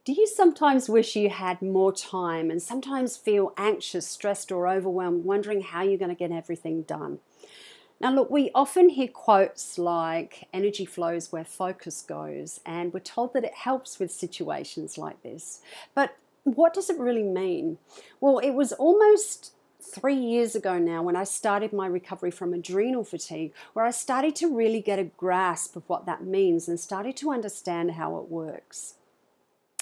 Do you sometimes wish you had more time and sometimes feel anxious, stressed, or overwhelmed, wondering how you're going to get everything done? Now, look, we often hear quotes like energy flows where focus goes, and we're told that it helps with situations like this. But what does it really mean? Well, it was almost 3 years ago now when I started my recovery from adrenal fatigue, where I started to really get a grasp of what that means and started to understand how it works.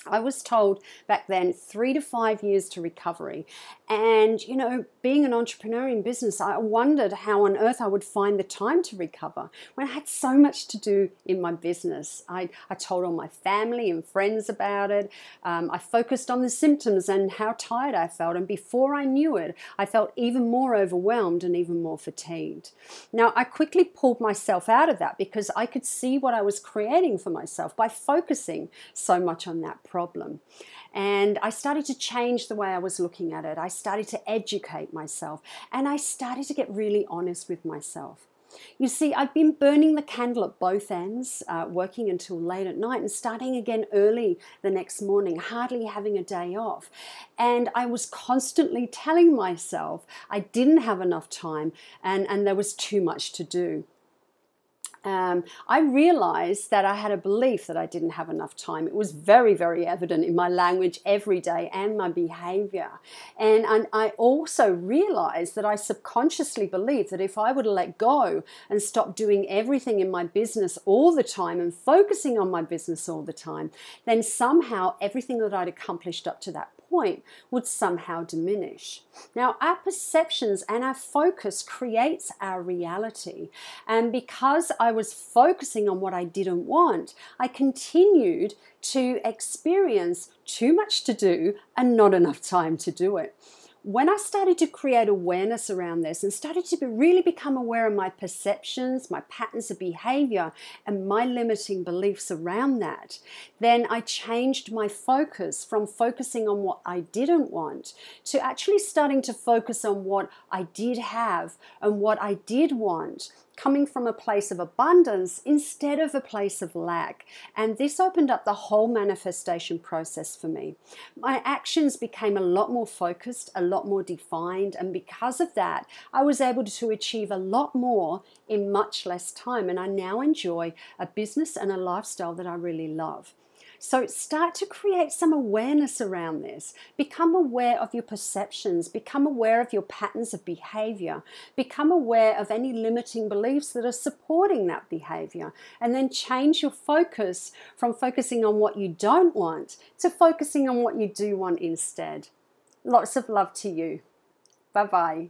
I was told back then 3 to 5 years to recovery. And, being an entrepreneur in business, I wondered how on earth I would find the time to recover when I had so much to do in my business. I told all my family and friends about it. I focused on the symptoms and how tired I felt. And before I knew it, I felt even more overwhelmed and even more fatigued. Now, I quickly pulled myself out of that because I could see what I was creating for myself by focusing so much on that problem. And I started to change the way I was looking at it. I started to educate myself, and I started to get really honest with myself. You see, I'd been burning the candle at both ends, working until late at night and starting again early the next morning, hardly having a day off. And I was constantly telling myself I didn't have enough time and there was too much to do. I realized that I had a belief that I didn't have enough time. It was very, very evident in my language every day and my behavior. And I also realized that I subconsciously believed that if I were to let go and stop doing everything in my business all the time and focusing on my business all the time, then somehow everything that I'd accomplished up to that point would somehow diminish. Now, our perceptions and our focus creates our reality. And because I was focusing on what I didn't want, I continued to experience too much to do and not enough time to do it. When I started to create awareness around this and started to really become aware of my perceptions, my patterns of behavior, and my limiting beliefs around that, then I changed my focus from focusing on what I didn't want to actually starting to focus on what I did have and what I did want, coming from a place of abundance instead of a place of lack. And this opened up the whole manifestation process for me. My actions became a lot more focused, a lot more defined, and because of that, I was able to achieve a lot more in much less time. And I now enjoy a business and a lifestyle that I really love. So start to create some awareness around this. Become aware of your perceptions. Become aware of your patterns of behavior. Become aware of any limiting beliefs that are supporting that behavior. And then change your focus from focusing on what you don't want to focusing on what you do want instead. Lots of love to you. Bye-bye.